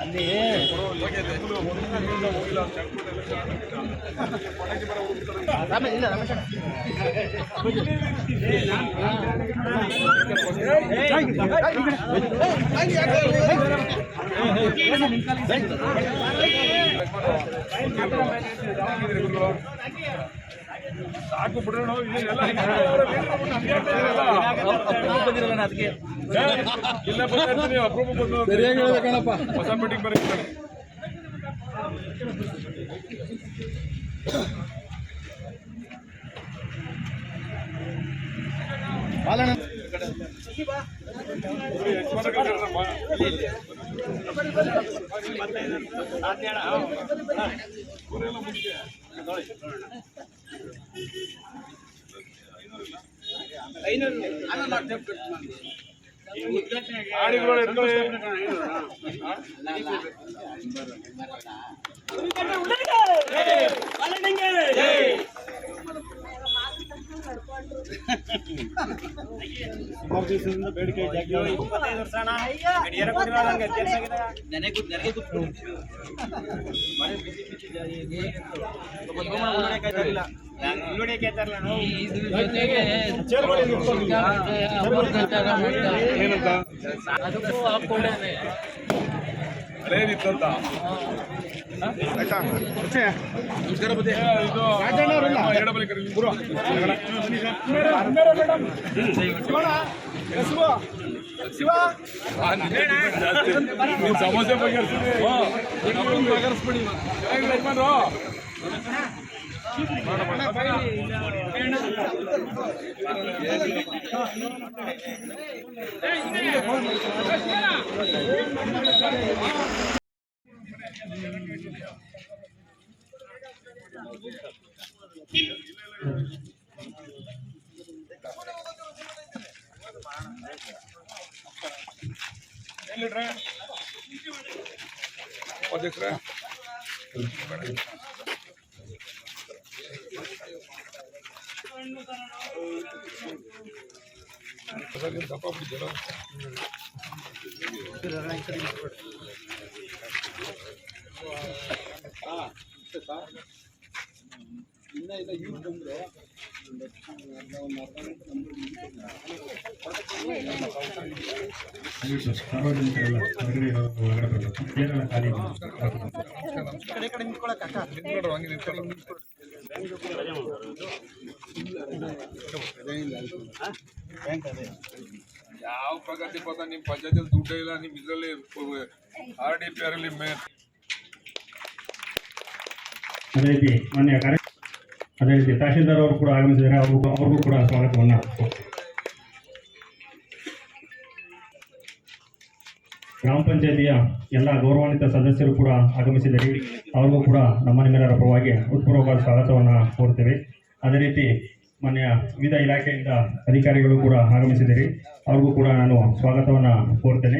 ಅಲ್ಲಿ ಸಾಕು ಬಿಡೋಣ ಬಂದಿರಲ್ಲ ಅದಕ್ಕೆ ಇಲ್ಲ ಬರ್ತೀನಿ ಅಪ್ರೂಪ ಬಂದು ಕಣಪ್ಪ ಹೊಸ ಮೀಟಿಂಗ್ ಬರೀತಾರೆ ಬೇಡಿಕೆ ಅದೇನಿತ್ತಂತ ಸಮಸ್ಯೆ ಬಗೆಹರಿಸ್ಬಿಡಿ ಅಧ್ಯಕ್ಷರೇ ದಪ್ಪ ಬಿಟ್ಟಿದ್ದೀರ ಇನ್ನ ಇಲ್ಲ ಯೂಸ್ ಬಂದ್ರೆ ಸಾರ್ವಜನಿಕರೆಲ್ಲ ಹೊರಗಡೆ ಒಳಗಡೆ ಬರಬೇಕು ಏನೆಲ್ಲ ಖಾಲಿ ಯಾವ ಪ್ರಗತಿ ಪಥ ನಿಮ್ಮ ಪಂಚಾಯತಿಯಲ್ಲಿ ದುಡ್ಡೇ ಇಲ್ಲ ನಿಮ್ಮ ಇದರಲ್ಲಿ RDPR ಅಲ್ಲಿ ಅದೇ ರೀತಿ ಮಾನ್ಯ ಅದೇ ರೀತಿ ತಹಶೀಲ್ದಾರ್ ಅವರು ಕೂಡ ಆಗಮಿಸಿದ್ದಾರೆ. ಅವ್ರಿಗೂ ಕೂಡ ಸ್ವಾಗತವನ್ನು. ಗ್ರಾಮ ಪಂಚಾಯತಿಯ ಎಲ್ಲ ಗೌರವಾನ್ವಿತ ಸದಸ್ಯರು ಕೂಡ ಆಗಮಿಸಿದ್ದಾರೆ. ಅವ್ರಿಗೂ ಕೂಡ ನಮ್ಮ ನಿಮ್ಮೆಲ್ಲರ ಪರವಾಗಿ ಹೃತ್ಪೂರ್ವಕವಾದ ಸ್ವಾಗತವನ್ನು ಕೋರ್ತೇವೆ. ಅದೇ ರೀತಿ ಮಾನ್ಯ ವಿವಿಧ ಇಲಾಖೆಯಿಂದ ಅಧಿಕಾರಿಗಳು ಕೂಡ ಆಗಮಿಸಿದ್ದಾರೆ. ಅವ್ರಿಗೂ ಕೂಡ ನಾನು ಸ್ವಾಗತವನ್ನು ಕೋರ್ತೇನೆ.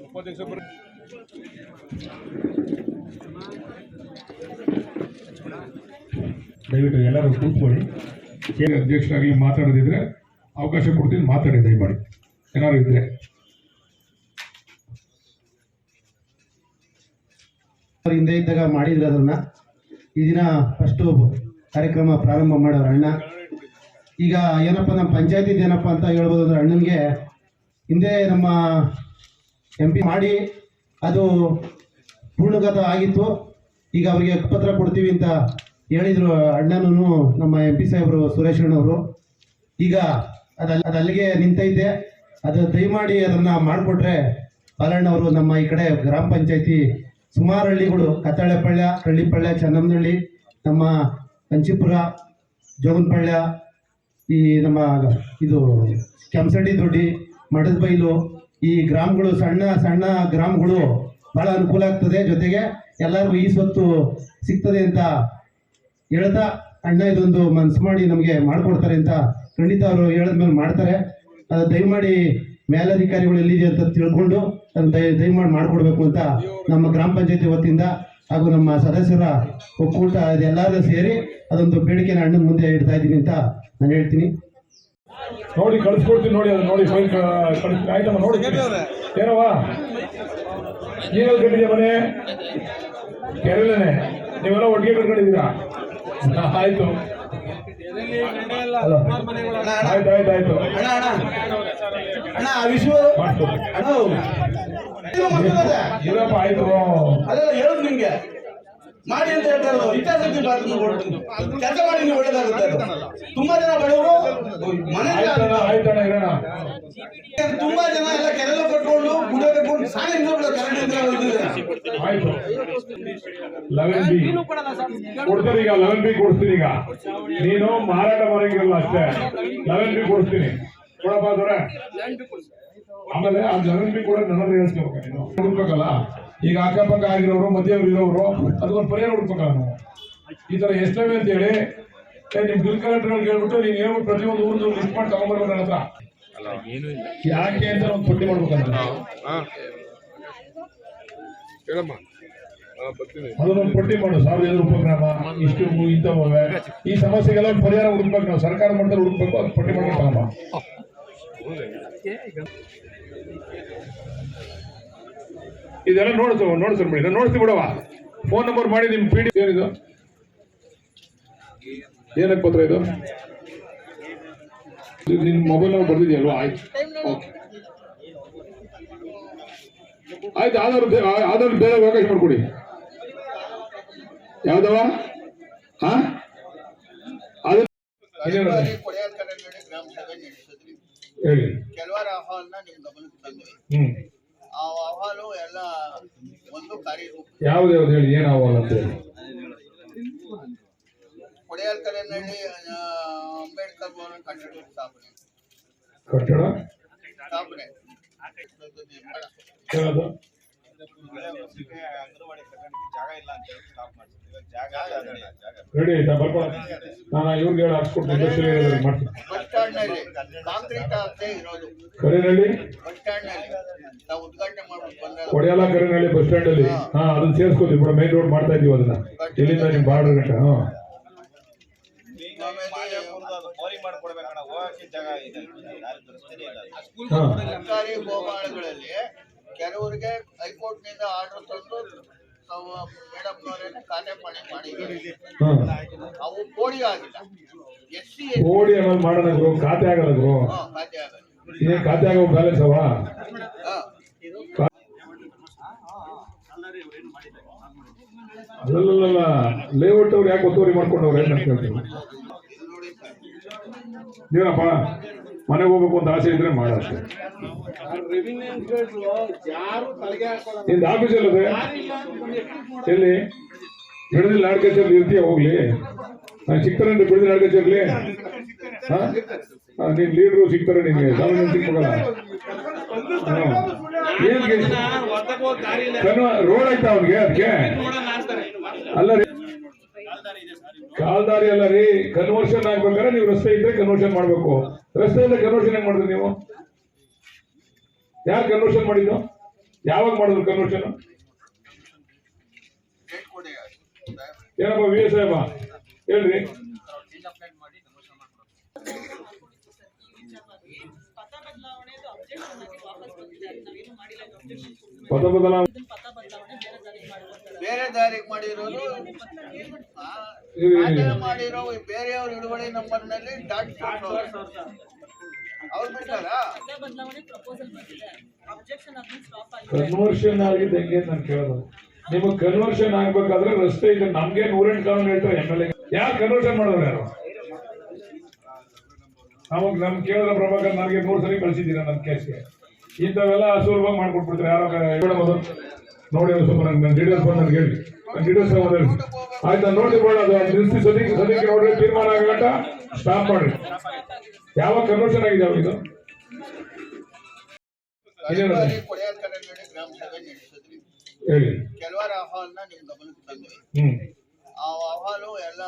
ಉಪಾಧ್ಯಕ್ಷ ದಯವಿಟ್ಟು ಎಲ್ಲರೂ ಕೂತ್ಕೊಳ್ಳಿ. ಅಧ್ಯಕ್ಷರಾಗಲಿ ಮಾತಾಡೋದಿದ್ರೆ ಅವಕಾಶ ಕೊಡ್ತೀನಿ, ಮಾತಾಡಿ ದಯಮಾಡಿ ಏನಾದ್ರು ಇದ್ರೆ. ಹಿಂದೆ ಇದ್ದಾಗ ಮಾಡಿದ್ರೆ ಅದನ್ನ ಈ ದಿನ ಫಸ್ಟು ಕಾರ್ಯಕ್ರಮ ಪ್ರಾರಂಭ ಮಾಡೋರು ಅಣ್ಣ. ಈಗ ಏನಪ್ಪ ನಮ್ಮ ಪಂಚಾಯತಿ ಏನಪ್ಪ ಅಂತ ಹೇಳ್ಬೋದು ಅಂದ್ರೆ ಅಣ್ಣನಿಗೆ ಹಿಂದೆ ನಮ್ಮ MP ಮಾಡಿ ಅದು ಪೂರ್ಣಗತ ಆಗಿತ್ತು. ಈಗ ಅವರಿಗೆ ಪತ್ರ ಕೊಡ್ತೀವಿ ಅಂತ ಹೇಳಿದರು ಅಣ್ಣನೂ ನಮ್ಮ MP ಸಾಹೇಬರು ಸುರೇಶ್ ಅಣ್ಣವರು. ಈಗ ಅಲ್ಲಿಗೆ ನಿಂತೈತೆ. ಅದು ದಯಮಾಡಿ ಅದನ್ನು ಮಾಡಿಕೊಟ್ರೆ ಬಾಲಣ್ಣವರು ನಮ್ಮ ಈ ಕಡೆ ಗ್ರಾಮ ಪಂಚಾಯತಿ ಸುಮಾರು ಹಳ್ಳಿಗಳು ಕತ್ತಾಳೆಪಳ್ಯ, ಕಳ್ಳಿಪಳ್ಯ, ಚನ್ನಮ್ಮನಹಳ್ಳಿ, ನಮ್ಮ ಕಂಚಿಪುರ, ಜೋಗನಪಳ್ಯ, ಈ ನಮ್ಮ ಇದು ಕೆಂಸಂಡಿ ದೊಡ್ಡಿ ಮಠದ ಬೈಲು ಈ ಗ್ರಾಮಗಳು ಸಣ್ಣ ಸಣ್ಣ ಗ್ರಾಮಗಳು ಭಾಳ ಅನುಕೂಲ ಆಗ್ತದೆ. ಜೊತೆಗೆ ಎಲ್ಲರಿಗೂ ಈ ಸ್ವತ್ತು ಸಿಗ್ತದೆ ಅಂತ ಹೇಳ್ತಾ ಅಣ್ಣ ಇದೊಂದು ಮನಸ್ಸು ಮಾಡಿ ನಮಗೆ ಮಾಡಿಕೊಡ್ತಾರೆ ಅಂತ ಖಂಡಿತ ಅವರು ಹೇಳಿದ್ಮೇಲೆ ಮಾಡ್ತಾರೆ. ಅದು ದಯಮಾಡಿ ಮೇಲಧಿಕಾರಿಗಳು ಎಲ್ಲಿದೆ ಅಂತ ತಿಳ್ಕೊಂಡು ಅದನ್ನು ದಯಮಾಡಿ ಮಾಡಿಕೊಡ್ಬೇಕು ಅಂತ ನಮ್ಮ ಗ್ರಾಮ ಪಂಚಾಯತಿ ವತಿಯಿಂದ ಹಾಗೂ ನಮ್ಮ ಸದಸ್ಯರ ಒಕ್ಕೂಟ ಇದೆಲ್ಲರೂ ಸೇರಿ ಅದೊಂದು ಬೇಡಿಕೆನ ಅಣ್ಣನ ಮುಂದೆ ಇಡ್ತಾ ಇದ್ದೀನಿ ಅಂತ ನಾನು ಹೇಳ್ತೀನಿ. ನೋಡಿ ಕಳಿಸ್ಕೊಡ್ತೀನಿ, ನೋಡಿ ಅದು ನೋಡಿ ಫೈಲ್ ಕಳಿಸ್ತೀನಿ. ಆಯ್ತಮ್ಮ, ನೋಡಿ ಏನವ ನೀವೆಲ್ಲ ಕಟ್ಟಿದ್ಯಾ ಮನೆ ಕೆರೆಲೇನೆ, ನೀವೆಲ್ಲ ಒಟ್ಟಿಗೆ ಕಟ್ಕೊಂಡಿದ್ದೀರಾ? ಆಯ್ತು ಆಯ್ತು ಆಯ್ತು ಆಯ್ತು ಇರಪ್ಪ ಆಯ್ತು. ಅದೆಲ್ಲ ಹೇಳುದು ನಿಮ್ಗೆ ಮಾಡಿ ಅಂತ ಹೇಳ್ತಾ ಇರೋದು. ಹಿತಾಸಕ್ತಿ ಕೆಲಸ ಮಾಡಿ ನೀವು ಒಳ್ಳೇದಾಗುತ್ತೆ. ತುಂಬಾ ಜನ ಬಡವರು ಮನೆಯಲ್ಲಿ ಆಯ್ತಣ್ಣ ಇರೋಣ. ತುಂಬಾ ಜನ ಎಲ್ಲ ಕೆರೆಲ್ಲ ಕಟ್ಕೊಂಡು ಕುಡಿಯೋ ಕಟ್ಕೊಂಡು ಸಾಲ ಕರೆಂಟ್ ಆಯ್ತು 11B ಕೊಡ್ತಾರೆ. ಈಗ 11B ಕೊಡ್ತೀನಿ. ಈಗ ನೀನು ಮಾರಾಟ ಮಾಡಂಗಿರಲ್ಲ ಅಷ್ಟೇ. 11B ಕೊಡ್ತೀನಿ ಕೊಡಪ್ಪ ದೊರೆ. ಆಮೇಲೆ ಆ 11B ಕೂಡ ನನ್ನ ಹೇಳ್ಸ್ಕೋಬೇಕು. ನೀನು ಹುಡ್ಬೇಕಲ್ಲ. ಈಗ ಅಕ್ಕಪಕ್ಕ ಆಗಿರೋರು ಮಧ್ಯವರು ಇರೋರು ಅದಕ್ಕೊಂದು ಪರಿಹಾರ ಹುಡ್ಬೇಕಲ್ಲ ನಾವು. ಈ ತರ ಎಷ್ಟವೇ ಅಂತ ಹೇಳಿ ನಿಮ್ ಬಿಲ್ ಕಲೆಕ್ಟರ್ಗಳಿಗೆ ಹೇಳ್ಬಿಟ್ಟು ನೀನು ಹೇಳ್ಬಿಟ್ಟು ಪ್ರತಿಯೊಂದು ಊರ್ದು ಲಿಸ್ಟ್ ಮಾಡಿ ತಗೊಂಡ್ಬರ್ಬೇಕು ನನ್ನ ಹತ್ರ. ಯಾಕೆ ಅಂತ ಒಂದು ಪಟ್ಟಿ ಮಾಡ್ಬೇಕಂತ ಅದನ್ನೊಂದು ಪಟ್ಟಿ ಮಾಡು. 1500 ಉಪಕ್ರಮ ಇಷ್ಟು ಇಂಥವೇ ಈ ಸಮಸ್ಯೆಗೆಲ್ಲ ಒಂದು ಪರಿಹಾರ ಹುಡುಕ್ಬೇಕು. ನಾವು ಸರ್ಕಾರ ಮಟ್ಟದಲ್ಲಿ ಹುಡುಕ್ಬೇಕು. ಅದು ಪಟ್ಟಿ ಮಾಡ್ಬೇಕಮ್ಮ. ಇದೆಲ್ಲ ನೋಡ್ಸರ್ ಬಿಡಿ. ನಾನು ನೋಡ್ತೀನಿ ಬಿಡವ. ಫೋನ್ ನಂಬರ್ ಮಾಡಿ ನಿಮ್ಮ PD ಏನಿದು ಏನಕ್ಕೆ ಪತ್ರ ಇದು ನಿನ್ನ ಮೊಬೈಲ್ ನಂಬರ್ ಬರ್ದಿದೆಯಲ್ವಾ? ಆಯ್ತು ಓಕೆ ಆಯ್ತು. ಆಧಾರ್ ಬೇರೆ ಅವಕಾಶ ಮಾಡ್ಕೊಡಿ. ಯಾವ್ದವ ಹೇಳಿ. ಕೆಲವರ ಅಹವಾಲನ್ನ ನಿಮ್ ಗಮನಕ್ಕೆ ತಂದ್ವಿ. ಆ ಅಹವಾಲು ಎಲ್ಲ ಒಂದು ಕಾರ್ಯರೂಪ. ಯಾವ್ದು ಹೇಳಿ, ಏನ್ ಅಹವಾಲು ಅಂತ ಹೇಳಿ. ಕೊಡೆಯಲ್ಕರನಹಳ್ಳಿ ಅಂಬೇಡ್ಕರ್ ಭವನ ಕಟ್ಟಡ ಸ್ಥಾಪನೆ ಹೇಳೋದು. ರೆಡಿ ಆಯ್ತಾ? ಬರ್ಕೊಳ್ಳ. ನಾನು ಇವ್ರಿಗೆ ಹೇಳಿ ಹಾಕ್ಸ್ಕೊಡ್ತೀನಿ. ಮಾಡ್ತೀನಿ. ಬಸ್ ಸ್ಟ್ಯಾಂಡ್ ನಲ್ಲಿ ಕಾಂಕ್ರೀಟ್ ಹಾಕದೆ ಇರೋದು. ಕರೇನಹಳ್ಳಿ ಬಸ್ ಸ್ಟ್ಯಾಂಡ್ ನಲ್ಲಿ ನಾವು ಉದ್ಘಾಟನೆ ಮಾಡ್ಬಿಟ್ಟು ಬಂದ್ರೆ ಕೊಡೆಯಲ್ಲ ಕರೇನಹಳ್ಳಿ ಬಸ್ ಸ್ಟ್ಯಾಂಡ್ ಅಲ್ಲಿ ಅದನ್ನ ಸೇರ್ಸ್ಕೊತೀವಿ ಕೂಡ. ಮೇನ್ ರೋಡ್ ಮಾಡ್ತಾ ಇದೀವಿ ಅದನ್ನ. ಇಲ್ಲಿಂದ ನಿಮ್ ಬಾರ್ಡರ್ ಗಂಟ ಸರ್ಕಾರಿ ಗೋಮಾಳಗಳಲ್ಲಿ ಕೆಲವರಿಗೆ ಹೈಕೋರ್ಟ್ ನಿಂದ ಆರ್ಡರ್ ತಂದು ಮೇಡಮ್ನವರೇ ಖಾತೆ ಮಾಡಿದ್ದಾರೆ. ಅವು ಕೋಡಿ ಆಗಿಲ್ಲ. SC ಕೋಡಿ ಆಮೇಲೆ ಮಾಡೋಣ ಗುರು. ಖಾತೆ ಆಗಲ್ಲ ಗುರು. ಖಾತೆ ಆಗಲ್ಲ. ಇದೇ ಖಾತೆ ಆಗೋ ಬ್ಯಾಲೆನ್ಸ್ ಅವ. ಅಲ್ಲಲ್ಲ ಲೇಔಟ್ ಅವ್ರು ಯಾಕೆ ಒತ್ತುವರಿ ಮಾಡ್ಕೊಂಡವ್ರೆ ಅಂತ ಕೇಳ್ತೀನಿ. ಏನಪ್ಪ ಮನೆಗೆ ಹೋಗ್ಬೇಕು ಅಂತ ಆಸೆ ಇದ್ರೆ ಮಾಡಷ್ಟೇ. ನಿಂದು ಆಫೀಸ್ ಅಲ್ಲದೆ ಎಲ್ಲಿ ಬಿಡದಿಲ್ಲ ನಾಡ್ಕಚೇರಿ ಇರ್ತೀಯ ಹೋಗ್ಲಿ. ನಾನು ಸಿಗ್ತಾರೇನ್ರಿ ಬಿಡದಿಲ್ಲ ನಾಡ್ಕಚೇರ್ಲಿ? ನೀನ್ ಲೀಡ್ರು ಸಿಗ್ತಾರೆ ನಿನ್ಗೆ. ಸಾಮಾನ್ಯ ಸಿಗ್ಬೇಕಲ್ಲ. ರೋಡ್ ಆಯ್ತಾ ಅವನಿಗೆ? ಅದಕ್ಕೆ ಅಲ್ಲ ರೀ, ಕಾಲ್ದಾರಿ ಅಲ್ಲ ರೀ. ಕನ್ವರ್ಷನ್ ಆಗ್ಬೇಕಾದ್ರೆ ನೀವು ರಸ್ತೆ ಇದ್ರೆ ಕನ್ವರ್ಷನ್ ಮಾಡ್ಬೇಕು. ರಸ್ತೆ ಇದ್ರೆ ಕನ್ವರ್ಷನ್ ಹೆಂಗ್ ಮಾಡಿದ್ರಿ ನೀವು? ಯಾರು ಕನ್ವರ್ಷನ್ ಮಾಡಿದ್ದು? ಯಾವಾಗ ಮಾಡಿದ್ರು ಕನ್ವರ್ಷನ್? ಏನಪ್ಪ VA ಸಾಹೇಬ ಹೇಳ್ರಿ. ಪದ ಬದಲಾವಣೆ ಬೇರೆ ದಾರಿಗೆ ಮಾಡಿರೋದು ಮಾಡಿರೋ ಬೇರೆಯವ್ರ ಹಿಡುವಳಿ ನಂಬರ್ ನಲ್ಲಿ ಡಾಟ್ ಅವ್ರು ಬಿಡ್ತಾರ. ಕನ್ವರ್ಷನ್ ಆಗಿದೆ ಹೆಂಗೆ ನಾನು ಕೇಳೋದು. ನಿಮಗೆ ಕನ್ವರ್ಷನ್ ಆಗ್ಬೇಕಾದ್ರೆ ರಸ್ತೆ ಇದೆ. ನಮ್ಗೆ 108 ಕಾನೂನು ಹೇಳ್ತಾರೆ. MLA ಯಾರು ಕನ್ವರ್ಷನ್ ಮಾಡೋರು ಯಾರು? ನಮಗ್ ನಮ್ ಕೇಳಿದ ಪ್ರಭಾಕರ್ ನನಗೆ 3 ಸರಿ ಕಳಿಸಿದ್ದೀರಾ ನನ್ನ ಕೇಸ್ಗೆ. ಇಂಥವೆಲ್ಲ ಸುಲಭವಾಗಿ ಮಾಡ್ಕೊಟ್ಬಿಡ್ತಾರೆ. ಯಾರೋ ಹೇಳ್ಬೋದು ನೋಡಿ. ಸ್ವಲ್ಪ ನನ್ನ ಡೀಟೇಲ್ಸ್ ಬಂದು ನನಗೆ ಹೇಳಿ. ಡೀಟೇಲ್ಸ್ ಆಯ್ತು. ನೋಡಿ ಬೇಡ. ಅದು ನಿಲ್ಲಿಸಿ ಸದ್ಯಕ್ಕೆ ನೋಡ್ರಿ ತೀರ್ಮಾನ ಆಗಲ್ಲ. ಸ್ಟಾಪ್ ಮಾಡ್ರಿ. ಯಾವ ಕನ್ವರ್ಷನ್ ಆಗಿದೆ ಅವ್ರಿಗೆ ಇದು? ಹೇಳಿ. ಕೆಲವರ ಅಹವಾಲನ್ನ ನಿಮ್ ಗಮನಕ್ಕೆ ತಂದ್ವಿ. ಆ ಅಹವಾಲು ಎಲ್ಲ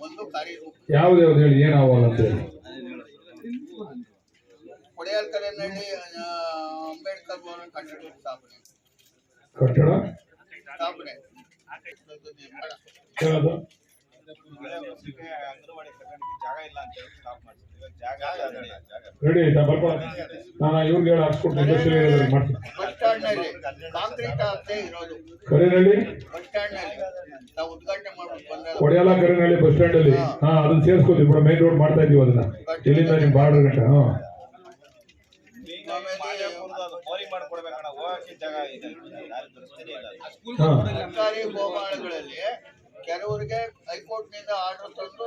ಒಂದು ಕಾರ್ಯರೂಪ. ಯಾವ್ದು ಹೇಳಿ, ಏನ್ ಅಹವಾಲು ಅಂತ ಹೇಳಿ. ಕೊಡೆಯಲ್ಕರನಹಳ್ಳಿ ಅಂಬೇಡ್ಕರ್ ಭವನ ಕಟ್ಟಡ ಸ್ಥಾಪನೆ ಹೇಳೋದು. ರೆಡಿ ಆಯ್ತಾ? ನಾನು ಇವ್ರಿಗೆ ಹೇಳಿ ಹಾಕ್ಸ್ಕೊಡ್ತೀನಿ. ಮಾಡ್ತೀನಿ. ಬಸ್ ಸ್ಟ್ಯಾಂಡ್ ನಲ್ಲಿ ಕಾಂಕ್ರೀಟ್ ಆಗದೆ ಇರೋದು. ಕರಿನಹಳ್ಳಿ ಬಸ್ ಸ್ಟ್ಯಾಂಡ್ ನಲ್ಲಿ ನಾವು ಉದ್ಘಾಟನೆ ಮಾಡ್ಬಿಟ್ಟು ಬಂದಾಗ ಕೊಡಿಯಾಲ ಕರಿನಹಳ್ಳಿ ಬಸ್ ಸ್ಟ್ಯಾಂಡ್ ಅಲ್ಲಿ ಅದನ್ನ ಸೇರ್ಸ್ಕೊತೀವಿ ಬಿಡ. ಮೇನ್ ರೋಡ್ ಮಾಡ್ತಾ ಇದೀವಿ ಅದನ್ನ. ಇಲ್ಲಿಂದ ನಿಮ್ ಬಾರ್ಡರ್ ಗಂಟ. ಸರ್ಕಾರಿ ಗೋಮಾಳಗಳಲ್ಲಿ ಕೆಲವರಿಗೆ ಹೈಕೋರ್ಟ್ ನಿಂದ ಆರ್ಡರ್ ತಂದು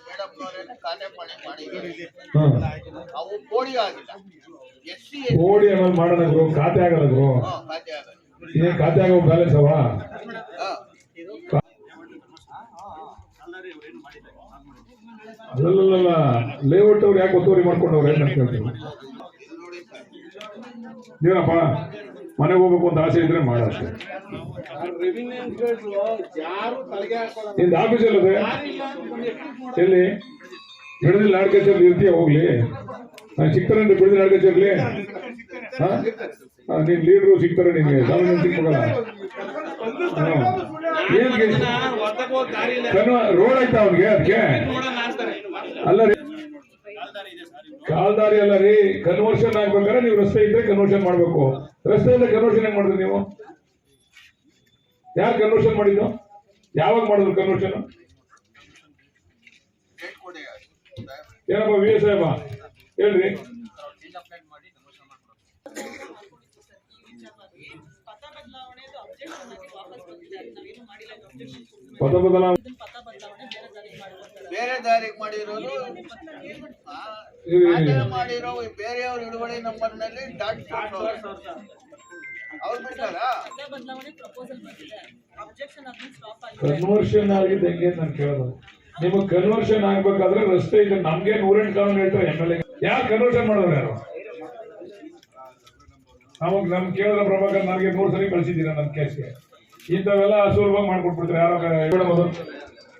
ಮೇಡಮ್ನವರೇನೆ ಖಾತೆ ಮಾಡಿದ್ದಾರೆ. ಅವು ಕೋಡಿ ಆಗಿಲ್ಲ. SC ಕೋಡಿ ಆಮೇಲೆ ಮಾಡೋಣ ಗುರು, ಖಾತೆ ಆಗಲ್ಲ ಗುರು. ಖಾತೆ ಆಗಲ್ಲ. ಏನ್ ಖಾತೆ ಆಗೋ ಬ್ಯಾಲೆನ್ಸ್ ಅವ? ಅಲ್ಲಲ್ಲ, ಲೇಔಟ್ ಅವ್ರು ಯಾಕೆ ಒತ್ತುವರಿ ಮಾಡ್ಕೊಂಡವ್ರು ಏನ್ ಅಂತ ಹೇಳ್ತೀನಿ. ಏನಪ್ಪ ಮನೆಗೆ ಹೋಗ್ಬೇಕು ಅಂತ ಆಸೆ ಇದ್ರೆ ಮಾಡ ಅಷ್ಟೇ. ನಿಂದ ಆಫೀಸ್ ಅಲ್ಲದೆ ಎಲ್ಲಿ ಬಿಡದಿಲ್ಲ ನಾಡ್ಕಚೇರಿ ಇರ್ತೀಯ ಹೋಗ್ಲಿ. ನಾನು ಸಿಗ್ತಾರೇನ್ರಿ ಬಿಡದಿಲ್ಲ ನಾಡ್ಕಚೇರ್ಲಿ? ನೀನ್ ಲೀಡ್ರು ಸಿಗ್ತಾರೆ ನಿನ್ಗೆ, ಸಾಮಾನ್ಯ ಸಿಗ್ಬೇಕಲ್ಲ. ರೋಡ್ ಆಯ್ತಾ ಅವ್ನಿಗೆ? ಅದಕ್ಕೆ ಅಲ್ಲ ರೀ, ಕಾಲ್ದಾರಿ ಅಲ್ಲ ರೀ. ಕನ್ವರ್ಷನ್ ಆಗ್ಬೇಕಾದ್ರೆ ನೀವು ರಸ್ತೆ ಇದ್ರೆ ಕನ್ವರ್ಷನ್ ಮಾಡ್ಬೇಕು. ರಸ್ತೆ ಇದ್ರೆ ಕನ್ವರ್ಷನ್ ಹೆಂಗ್ ಮಾಡಿದ್ರಿ ನೀವು? ಯಾರು ಕನ್ವರ್ಷನ್ ಮಾಡಿದ್ದು? ಯಾವಾಗ ಮಾಡಿದ್ರು ಕನ್ವರ್ಷನ್? ಏನಪ್ಪ VA ಸಾಹೇಬ ಹೇಳ್ರಿ. ಪದ ಬದಲಾವಣೆ ಬೇರೆ ದಾರಿಗೆ ಮಾಡಿರೋದು ಮಾಡಿರೋ ಬೇರೆಯವ್ರ ಹಿಡುವಳಿ ನಂಬರ್ ನಲ್ಲಿ ಡಾಟ್ ಅವ್ರು ಬಿಡ್ತಾರ. ಕನ್ವರ್ಷನ್ ಆಗಿದೆ ಹೆಂಗೆ ನಾನು ಕೇಳೋದು. ನಿಮಗೆ ಕನ್ವರ್ಷನ್ ಆಗ್ಬೇಕಾದ್ರೆ ರಸ್ತೆ ಇದೆ. ನಮ್ಗೆ 108 ಕಾನೂನು ಹೇಳ್ತಾರೆ MLA. ಯಾರು ಕನ್ವರ್ಷನ್ ಮಾಡೋರು ಯಾರು? ಅವಾಗ ನಮ್ ಕೇಳಿದ ಪ್ರಭಾಕರ್ ನನಗೆ 3 ಸರಿ ಕಳಿಸಿದ್ದೀರಾ ನನ್ನ ಕೇಸ್ಗೆ. ಇಂಥವೆಲ್ಲ ಸುಲಭವಾಗಿ ಮಾಡ್ಕೊಟ್ಬಿಡ್ತಾರೆ ಯಾರೋ. ಹೇಳ್ಬೋದು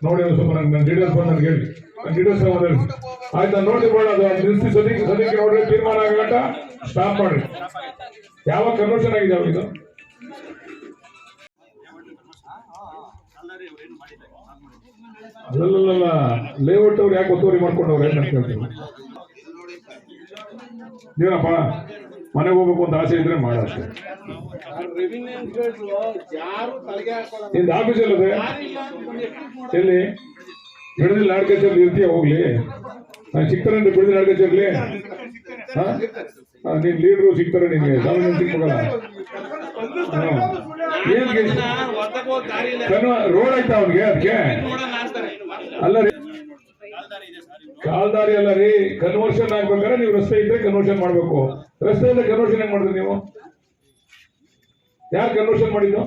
ನೋಡಿ ಸ್ವಲ್ಪ ನನ್ನ ಡೀಟೇಲ್ಸ್ ಬಂದು ನನಗೆ ಹೇಳಿ. ಡೀಟೇಲ್ಸ್ ಹೇಳಿ ಆಯ್ತು. ನೋಡಿ ಬೇಡ ಅದು ನಿಲ್ಲಿಸಿ ಸದ್ಯಕ್ಕೆ ನೋಡ್ರಿ. ತೀರ್ಮಾನ ಆಗಂಟ ಸ್ಟಾಪ್ ಮಾಡ್ರಿ. ಯಾವ ಕನ್ವರ್ಷನ್ ಆಗಿದೆ ಅವ್ರಿಗೆ? ಅಲ್ಲಲ್ಲ, ಲೇಔಟ್ ಅವ್ರು ಯಾಕೆ ಒತ್ತುವರಿ ಮಾಡ್ಕೊಂಡವ್ರು ಏನ್ ಅಂತ ಹೇಳ್ತೀನಿ. ಏನಪ್ಪ ಮನೆಗೆ ಹೋಗ್ಬೇಕು ಅಂತ ಆಸೆ ಇದ್ರೆ ಮಾಡ ಅಷ್ಟೇ. ನಿಂದ ಆಫೀಸ್ ಅಲ್ಲದೆ ಎಲ್ಲಿ ಬಿಡದಿಲ್ಲ ನಾಡ್ಕಚೇರಿ ಇರ್ತೀಯ ಹೋಗ್ಲಿ. ನಾನು ಸಿಗ್ತಾರೇನ್ರಿ ಬಿಡದಿಲ್ಲ ನಾಡ್ಕಚೇರ್ಲಿ? ನೀನ್ ಲೀಡ್ರು ಸಿಗ್ತಾರೆ ನಿನ್ಗೆ, ಸಾಮಾನ್ಯ ಸಿಗ್ಬೇಕಲ್ಲ. ರೋಡ್ ಆಯ್ತಾ ಅವ್ನಿಗೆ? ಅದಕ್ಕೆ ಅಲ್ಲ ರೀ, ಕಾಲ್ದಾರಿ ಅಲ್ಲ ರೀ. ಕನ್ವರ್ಷನ್ ಆಗ್ಬೇಕಾದ್ರೆ ನೀವು ರಸ್ತೆ ಇದ್ರೆ ಕನ್ವರ್ಷನ್ ಮಾಡ್ಬೇಕು. ರಸ್ತೆ ಇದ್ರೆ ಕನ್ವರ್ಷನ್ ಹೆಂಗ್ ಮಾಡಿದ್ರಿ ನೀವು? ಯಾರು ಕನ್ವರ್ಷನ್ ಮಾಡಿದ್ದು?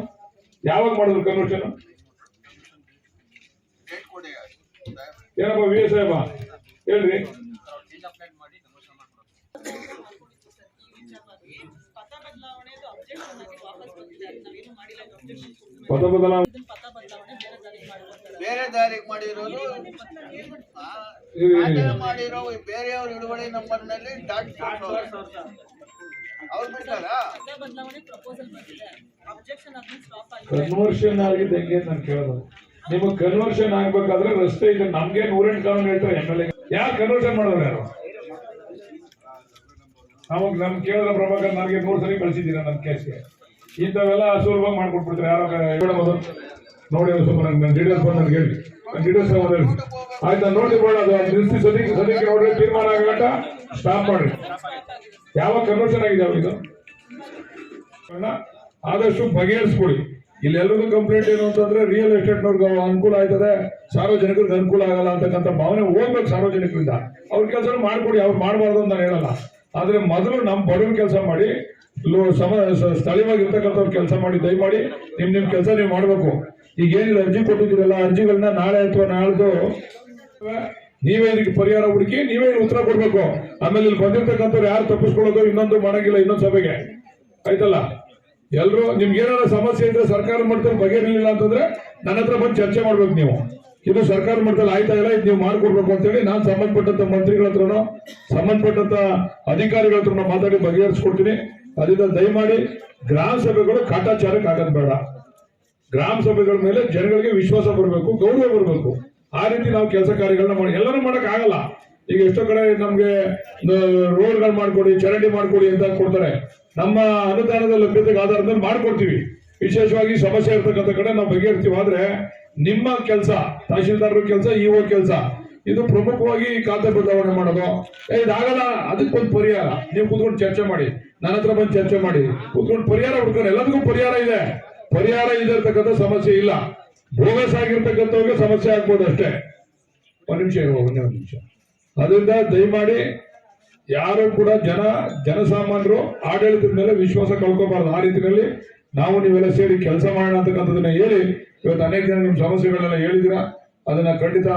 ಯಾವಾಗ ಮಾಡಿದ್ರು ಕನ್ವರ್ಷನ್? ಏನಪ್ಪ VA ಸಾಹೇಬ ಹೇಳ್ರಿ. ಪದ ಬದಲಾವಣೆ ಬೇರೆ ದಾರಿಗೆ ಮಾಡಿರೋದು ಮಾಡಿರೋ ಬೇರೆಯವ್ರ ಹಿಡುವಳಿ ನಂಬರ್ ನಲ್ಲಿ ಡಾಟ್ ಅವ್ರು ಬಿಡ್ತಾರ. ಕನ್ವರ್ಷನ್ ಆಗಿದೆ ಹೆಂಗೆ ನಾನು ಕೇಳೋದು. ನಿಮಗೆ ಕನ್ವರ್ಷನ್ ಆಗ್ಬೇಕಾದ್ರೆ ರಸ್ತೆ ಇದೆ. ನಮ್ಗೆ 108 ಕಾನೂನು ಹೇಳ್ತಾರೆ MLA. ಯಾರು ಕನ್ವರ್ಷನ್ ಮಾಡೋರು ಯಾರು? ಅವಾಗ ನಮ್ ಕೇಳಿದ ಪ್ರಭಾಕರ್ ನನಗೆ 3 ಸರಿ ಕಳಿಸಿದ್ದೀರಾ ನನ್ನ ಕೇಸ್ಗೆ. ಇಂಥವೆಲ್ಲ ಸುಲಭವಾಗಿ ಮಾಡ್ಕೊಟ್ಬಿಡ್ತಾರೆ ಯಾರೋ. ಹೇಳ್ಬೋದು ನೋಡಿ ಸ್ವಲ್ಪ ನನ್ನ ಡೀಟೇಲ್ಸ್ ಬಂದು ನನಗೆ ಹೇಳಿ. ಡೀಟೇಲ್ಸ್ ಹೇಳಿ ಆಯ್ತು. ನೋಡಿ ಬೇಡ ಅದು ನಿಲ್ಲಿಸಿ ಸದ್ಯಕ್ಕೆ ನೋಡ್ರಿ. ತೀರ್ಮಾನ ಆಗಂಟ ಸ್ಟಾಪ್ ಮಾಡ್ರಿ. ಯಾವ ಕನ್ವರ್ಷನ್ ಆಗಿದೆ ಅವ್ರಿಗೆ? ಆದಷ್ಟು ಬಗೆಹರಿಸ್ಕೊಡಿ. ಇಲ್ಲೆಲ್ಲರೂ ಕಂಪ್ಲೇಂಟ್ ಏನು ಅಂತಂದ್ರೆ ರಿಯಲ್ ಎಸ್ಟೇಟ್ನವ್ರಿಗೆ ಅನುಕೂಲ ಆಯ್ತದೆ, ಸಾರ್ವಜನಿಕರಿಗೆ ಅನುಕೂಲ ಆಗಲ್ಲ ಅಂತಕ್ಕಂಥ ಭಾವನೆ ಹೋಗ್ಬೇಕು ಸಾರ್ವಜನಿಕರಿಂದ. ಅವ್ರ ಕೆಲಸ ಮಾಡ್ಕೊಡಿ, ಅವ್ರು ಮಾಡಬಾರ್ದು ಅಂತ ನಾನು ಹೇಳಲ್ಲ. ಆದ್ರೆ ಮೊದಲು ನಮ್ಮ ಬಡವ್ರ ಕೆಲಸ ಮಾಡಿ, ಸ್ಥಳೀಯವಾಗಿ ಇರ್ತಕ್ಕಂಥವ್ರು ಕೆಲಸ ಮಾಡಿ. ದಯಮಾಡಿ ನಿಮ್ ಕೆಲಸ ನೀವು ಮಾಡ್ಬೇಕು. ಈಗ ಏನಿಲ್ಲ ಅರ್ಜಿ ಕೊಟ್ಟಿದ್ದೀರಲ್ಲ, ಅರ್ಜಿಗಳನ್ನ ನಾಳೆ ಅಥವಾ ನಾಳ್ದು ನೀವೇ ಇದಕ್ಕೆ ಪರಿಹಾರ ಹುಡುಕಿ ನೀವೇ ಉತ್ತರ ಕೊಡ್ಬೇಕು. ಆಮೇಲೆ ಇಲ್ಲಿ ಬಂದಿರ್ತಕ್ಕಂಥವ್ರು ಯಾರು ತಪ್ಪಿಸ್ಕೊಳ್ಳೋದು ಇನ್ನೊಂದು ಮಾಡಂಗಿಲ್ಲ ಇನ್ನೊಂದು ಸಭೆಗೆ, ಆಯ್ತಲ್ಲ? ಎಲ್ರು ನಿಮ್ಗೆ ಏನಾರ ಸಮಸ್ಯೆ ಇದ್ರೆ ಸರ್ಕಾರ ಮಟ್ಟದಲ್ಲಿ ಬಗೆಹರಿಲಿಲ್ಲ ಅಂತಂದ್ರೆ ನನ್ನ ಹತ್ರ ಬಂದು ಚರ್ಚೆ ಮಾಡ್ಬೇಕು ನೀವು. ಇದು ಸರ್ಕಾರ ಮಟ್ಟದಲ್ಲಿ ಆಯ್ತಾ ಇಲ್ಲ, ಇದು ನೀವು ಮಾಡ್ಕೊಡ್ಬೇಕು ಅಂತೇಳಿ ನಾನು ಸಂಬಂಧಪಟ್ಟಂತ ಮಂತ್ರಿಗಳ ಹತ್ರನೋ ಸಂಬಂಧಪಟ್ಟಂತ ಅಧಿಕಾರಿಗಳ ಹತ್ರ ಮಾತಾಡಿ ಬಗೆಹರಿಸ್ಕೊಡ್ತೀನಿ. ಅದರಿಂದ ದಯಮಾಡಿ ಗ್ರಾಮ ಸಭೆಗಳು ಕಾಟಾಚಾರಕ್ಕೆ ಆಗೋದು ಬೇಡ. ಗ್ರಾಮ ಸಭೆಗಳ ಮೇಲೆ ಜನಗಳಿಗೆ ವಿಶ್ವಾಸ ಬರಬೇಕು, ಗೌರವ ಬರಬೇಕು. ಆ ರೀತಿ ನಾವು ಕೆಲಸ ಕಾರ್ಯಗಳನ್ನ ಮಾಡಿ ಎಲ್ಲರೂ ಮಾಡಕ್ ಆಗಲ್ಲ. ಈಗ ಎಷ್ಟೋ ಕಡೆ ನಮ್ಗೆ ರೋಡ್ಗಳು ಮಾಡ್ಕೊಡಿ, ಚರಂಡಿ ಮಾಡ್ಕೊಡಿ ಅಂತ ಕೊಡ್ತಾರೆ. ನಮ್ಮ ಅನುದಾನದ ಲಭ್ಯತೆಗೆ ಆಧಾರದ ಮೇಲೆ ಮಾಡ್ಕೊಡ್ತೀವಿ. ವಿಶೇಷವಾಗಿ ಸಮಸ್ಯೆ ಇರ್ತಕ್ಕಂಥ ಕಡೆ ನಾವು ಬಗೆಹರಿಸ್ತೀವಿ. ಆದ್ರೆ ನಿಮ್ಮ ಕೆಲಸ, ತಹಶೀಲ್ದಾರರ ಕೆಲಸ, ಇಒ ಕೆಲಸ, ಇದು ಪ್ರಮುಖವಾಗಿ ಖಾತೆ ಬದಲಾವಣೆ ಮಾಡೋದು ಇದಾಗಲ್ಲ. ಅದಕ್ಕೊಂದು ಪರಿಹಾರ ನೀವು ಕೂತ್ಕೊಂಡು ಚರ್ಚೆ ಮಾಡಿ, ನನ್ನ ಹತ್ರ ಬಂದು ಚರ್ಚೆ ಮಾಡಿ, ಕೂತ್ಕೊಂಡು ಪರಿಹಾರ ಹುಡ್ಕೊಂಡು. ಎಲ್ಲದಕ್ಕೂ ಪರಿಹಾರ ಇದೆ ಇರ್ತಕ್ಕಂಥ ಸಮಸ್ಯೆ ಇಲ್ಲ. ಬೋಗಸ್ ಆಗಿರ್ತಕ್ಕಂಥವ್ರಿಗೆ ಸಮಸ್ಯೆ ಆಗ್ಬೋದು ಅಷ್ಟೇ. ಒಂದು ನಿಮಿಷ. ಅದರಿಂದ ದಯಮಾಡಿ ಯಾರು ಕೂಡ ಜನಸಾಮಾನ್ಯರು ಆಡಳಿತದ ಮೇಲೆ ವಿಶ್ವಾಸ ಕಳ್ಕೋಬಾರ್ದು. ಆ ರೀತಿಯಲ್ಲಿ ನಾವು ನೀವೆಲ್ಲ ಸೇರಿ ಕೆಲಸ ಮಾಡೋಣ ಅಂತಕ್ಕಂಥದನ್ನ ಹೇಳಿ ಇವತ್ತು ಅನೇಕ ಜನ ನಿಮ್ಮ ಸಮಸ್ಯೆಗಳನ್ನೆಲ್ಲ ಹೇಳಿದಿರಾ. ಅದನ್ನ ಖಂಡಿತ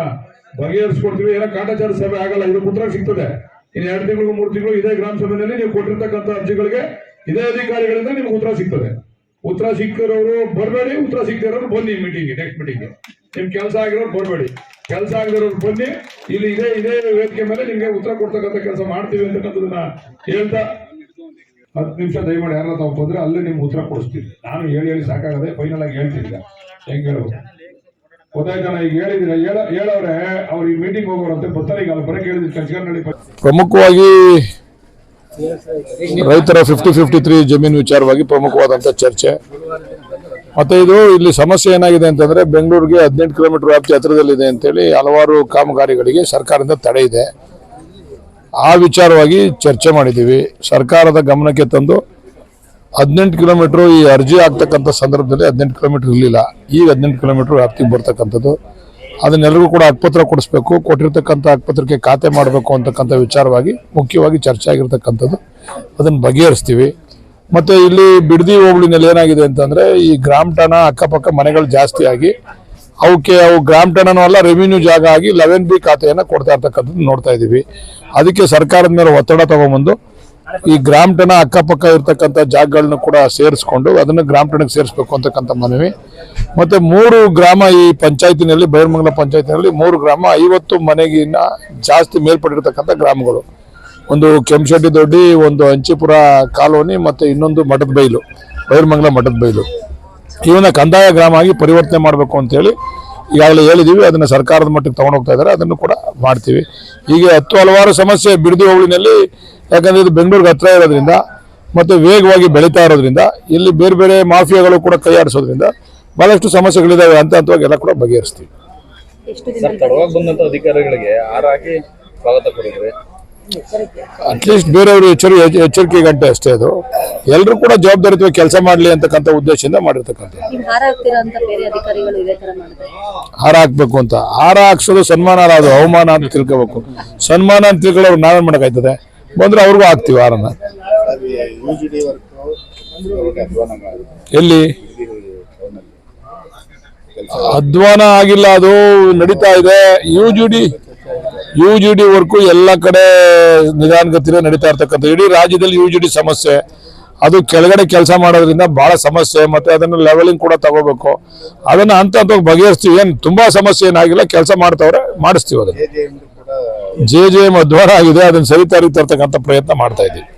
ಬಗೆಹರಿಸ್ಕೊಡ್ತೀವಿ. ಏನೋ ಕಾಟಾಚಾರ ಸಭೆ ಆಗಲ್ಲ, ಇದು ಉತ್ತರ ಸಿಗ್ತದೆ. ಇನ್ನು 2 ತಿಂಗಳು 3 ತಿಂಗಳು ಇದೇ ಗ್ರಾಮ ಸಭೆಯಲ್ಲಿ ನೀವು ಕೊಟ್ಟಿರ್ತಕ್ಕಂಥ ಅರ್ಜಿಗಳಿಗೆ ಇದೇ ಅಧಿಕಾರಿಗಳಿಂದ ನಿಮ್ಗೆ ಉತ್ತರ ಸಿಗ್ತದೆ. ಉತ್ತರ ಸಿಕ್ಕಿರೋರು ಬರಬೇಡಿ, ಉತ್ತರ ಸಿಕ್ಕಿರೋರು ಬನ್ನಿ ಮೀಟಿಂಗ್ಗೆ, ನೆಕ್ಸ್ಟ್ ಮೀಟಿಂಗ್ಗೆ. ನಿಮ್ ಕೆಲಸ ಆಗಿರೋರು ಬರಬೇಡಿ, ಕೆಲಸ ಆಗದಿರೋರು ಬನ್ನಿ. ಇಲ್ಲಿ ಇದೇ ವೇದಿಕೆ ಮೇಲೆ ನಿಮ್ಗೆ ಉತ್ತರ ಕೊಡ್ತಕ್ಕಂಥ ಕೆಲಸ ಮಾಡ್ತೀವಿ ಅಂತಕ್ಕಂಥದನ್ನ ಹೇಳ್ತಾ 10 ನಿಮಿಷ ದಯಮಾಡಿ ಯಾರು ತಾವು ಬಂದ್ರೆ ಅಲ್ಲೇ ನಿಮ್ಗೆ ಉತ್ತರ ಕೊಡಿಸ್ತೀವಿ. ನಾನು ಹೇಳಿ ಸಾಕಾಗದೆ ಫೈನಲ್ ಆಗಿ ಹೇಳ್ತಿದ್ದೆ. ಹೆಂಗ್ ಹೇಳ್ಬೋದು ಗೊತ್ತಾಯ್ತಾನ? ಈಗ ಹೇಳಿದ್ರೆ ಹೇಳವ್ರೆ ಅವ್ರು ಈ ಮೀಟಿಂಗ್ ಹೋಗೋರಂತೆ ಬರ್ತಾರೆ. ಈಗ ಅಲ್ಲಿ ಬರಕ್ಕೆ ಹೇಳಿದ್ರೆ ಕಚ್ಕರ್ನಳ್ಳಿ ಪ್ರಮುಖವಾಗಿ ರೈತರ 50-53 ಜಮೀನು ವಿಚಾರವಾಗಿ ಪ್ರಮುಖವಾದಂಥ ಚರ್ಚೆ. ಮತ್ತೆ ಇದು ಇಲ್ಲಿ ಸಮಸ್ಯೆ ಏನಾಗಿದೆ ಅಂತಂದ್ರೆ ಬೆಂಗಳೂರಿಗೆ 18 ಕಿಲೋಮೀಟರ್ ವ್ಯಾಪ್ತಿ ಹತ್ತಿರದಲ್ಲಿದೆ ಅಂತೇಳಿ ಹಲವಾರು ಕಾಮಗಾರಿಗಳಿಗೆ ಸರ್ಕಾರದಿಂದ ತಡೆ ಇದೆ. ಆ ವಿಚಾರವಾಗಿ ಚರ್ಚೆ ಮಾಡಿದ್ದೀವಿ. ಸರ್ಕಾರದ ಗಮನಕ್ಕೆ ತಂದು 18 ಕಿಲೋಮೀಟರ್ ಈ ಅರ್ಜಿ ಆಗ್ತಕ್ಕಂಥ ಸಂದರ್ಭದಲ್ಲಿ 18 ಕಿಲೋಮೀಟರ್ ಇರಲಿಲ್ಲ, ಈಗ 18 ಕಿಲೋಮೀಟರ್ ವ್ಯಾಪ್ತಿಗೆ ಬರ್ತಕ್ಕಂಥದ್ದು. ಅದನ್ನೆಲ್ಲರಿಗೂ ಕೂಡ ಹಕ್ಕುಪತ್ರ ಕೊಡಿಸ್ಬೇಕು, ಕೊಟ್ಟಿರ್ತಕ್ಕಂಥ ಹಕ್ಕುಪತ್ರಕ್ಕೆ ಖಾತೆ ಮಾಡಬೇಕು ಅಂತಕ್ಕಂಥ ವಿಚಾರವಾಗಿ ಮುಖ್ಯವಾಗಿ ಚರ್ಚೆ ಆಗಿರ್ತಕ್ಕಂಥದ್ದು. ಅದನ್ನು ಬಗೆಹರಿಸ್ತೀವಿ. ಮತ್ತು ಇಲ್ಲಿ ಬಿಡದಿ ಹೋಬಳಿನಲ್ಲಿ ಏನಾಗಿದೆ ಅಂತಂದರೆ ಈ ಗ್ರಾಮ ಠಾಣ ಅಕ್ಕಪಕ್ಕ ಮನೆಗಳು ಜಾಸ್ತಿ ಆಗಿ ಅವು ಗ್ರಾಮ ಠಾಣನೂ ಅಲ್ಲ, ರೆವಿನ್ಯೂ ಜಾಗ ಆಗಿ 11B ಖಾತೆಯನ್ನು ಕೊಡ್ತಾ ಇರ್ತಕ್ಕಂಥದ್ದು ನೋಡ್ತಾ ಇದ್ದೀವಿ. ಅದಕ್ಕೆ ಸರ್ಕಾರದ ಮೇಲೆ ಒತ್ತಡ ತಗೊಂಬಂದು ಈ ಗ್ರಾಮ ಠಾಣ ಅಕ್ಕಪಕ್ಕ ಇರ್ತಕ್ಕಂಥ ಜಾಗಗಳನ್ನ ಕೂಡ ಸೇರಿಸ್ಕೊಂಡು ಅದನ್ನು ಗ್ರಾಮ ಠಾಣಕ್ಕೆ ಸೇರಿಸ್ಬೇಕು ಅಂತಕ್ಕಂಥ ಮನವಿ. ಮತ್ತು 3 ಗ್ರಾಮ ಈ ಪಂಚಾಯತಿನಲ್ಲಿ, ಬೈರಮಂಗಲ ಪಂಚಾಯತಿನಲ್ಲಿ 3 ಗ್ರಾಮ 50 ಮನೆಗಿನ್ನ ಜಾಸ್ತಿ ಮೇಲ್ಪಟ್ಟಿರ್ತಕ್ಕಂಥ ಗ್ರಾಮಗಳು. ಒಂದು ಕೆಂಪಶೆಟ್ಟಿ ದೊಡ್ಡಿ, ಒಂದು ಹಂಚಿಪುರ ಕಾಲೋನಿ, ಮತ್ತು ಇನ್ನೊಂದು ಮಠದ ಬೈಲು, ಬೈರಮಂಗಲ ಮಠದ ಬೈಲು. ಇವನ್ನ ಕಂದಾಯ ಗ್ರಾಮ ಆಗಿ ಪರಿವರ್ತನೆ ಮಾಡಬೇಕು ಅಂತೇಳಿ ಈಗಾಗಲೇ ಹೇಳಿದ್ದೀವಿ. ಅದನ್ನು ಸರ್ಕಾರದ ಮಟ್ಟಕ್ಕೆ ತಗೊಂಡು ಹೋಗ್ತಾ ಇದ್ದಾರೆ, ಅದನ್ನು ಕೂಡ ಮಾಡ್ತೀವಿ. ಹೀಗೆ ಹಲವಾರು ಸಮಸ್ಯೆ ಬಿಡದಿ ಹೋಬಳಿನಲ್ಲಿ, ಯಾಕಂದರೆ ಇದು ಬೆಂಗಳೂರಿಗೆ ಹತ್ರ ಇರೋದ್ರಿಂದ ಮತ್ತು ವೇಗವಾಗಿ ಬೆಳೀತಾ ಇರೋದ್ರಿಂದ ಇಲ್ಲಿ ಬೇರೆ ಬೇರೆ ಮಾಫಿಯಾಗಳು ಕೂಡ ಕೈ ಆಡಿಸೋದ್ರಿಂದ ಬಹಳಷ್ಟು ಸಮಸ್ಯೆಗಳಿದ್ದಾವೆ. ಹಂತವಾಗಿ ಎಲ್ಲ ಕೂಡ ಬಗೆಹರಿಸ್ತೀವಿ. ತಡವಾಗಿ ಬಂದಂತ ಅಧಿಕಾರಿಗಳಿಗೆ ಆರಾಗಿ ಸ್ವಾಗತ ಕೊಡಿದ್ರೆ ಅಟ್ಲೀಸ್ಟ್ ಬೇರೆಯವರು ಎಚ್ಚರಿಕೆ ಗಂಟೆ ಅಷ್ಟೇ. ಅದು ಎಲ್ಲರೂ ಕೂಡ ಜವಾಬ್ದಾರಿಯುತವಾಗಿ ಕೆಲಸ ಮಾಡಲಿ ಅಂತಕ್ಕಂಥ ಉದ್ದೇಶದಿಂದ ಮಾಡಿರ್ತಕ್ಕಂಥ. ಹಾರ ಹಾಕ್ಬೇಕು ಅಂತ, ಹಾರ ಹಾಕ್ಸೋದು ಸನ್ಮಾನ ಅಲ್ಲ, ಅದು ಅವಮಾನ ಅಂತ ತಿಳ್ಕೋಬೇಕು. ಸನ್ಮಾನ ಅಂತ ತಿಳ್ಕೊಳ್ಳೋರು ನಾವೇನ್ ಮಾಡೋಕ್ಕಾಯ್ತದೆ? ಬಂದ್ರೆ ಅವ್ರಿಗೂ ಹಾಕ್ತೀವಿ ಹಾರನ. ಎಲ್ಲಿ ಅಧ್ವಾನ ಆಗಿಲ್ಲ, ಅದು ನಡೀತಾ ಇದೆ. UGD ವರ್ಕು ಎಲ್ಲ ಕಡೆ ನಿಧಾನಗತಿಯಲ್ಲಿ ನಡೀತಾ ಇರ್ತಕ್ಕಂಥ. ಇಡೀ ರಾಜ್ಯದಲ್ಲಿ UGD ಸಮಸ್ಯೆ. ಅದು ಕೆಳಗಡೆ ಕೆಲಸ ಮಾಡೋದ್ರಿಂದ ಬಹಳ ಸಮಸ್ಯೆ. ಮತ್ತೆ ಅದನ್ನು ಲೆವೆಲಿಂಗ್ ಕೂಡ ತಗೋಬೇಕು. ಅದನ್ನ ಹಂತವಾಗಿ ಬಗೆಹರಿಸ್ತೀವಿ. ಏನು ತುಂಬಾ ಸಮಸ್ಯೆ ಏನಾಗಿಲ್ಲ, ಕೆಲಸ ಮಾಡ್ತಾವ್ರೆ, ಮಾಡಿಸ್ತೀವಿ. ಅದನ್ನ JJM ಅಧ್ವಾನ ಆಗಿದೆ, ಅದನ್ನ ಸರಿತಾರಿ ತರ್ತಕ್ಕಂಥ ಪ್ರಯತ್ನ ಮಾಡ್ತಾ ಇದ್ದೀವಿ.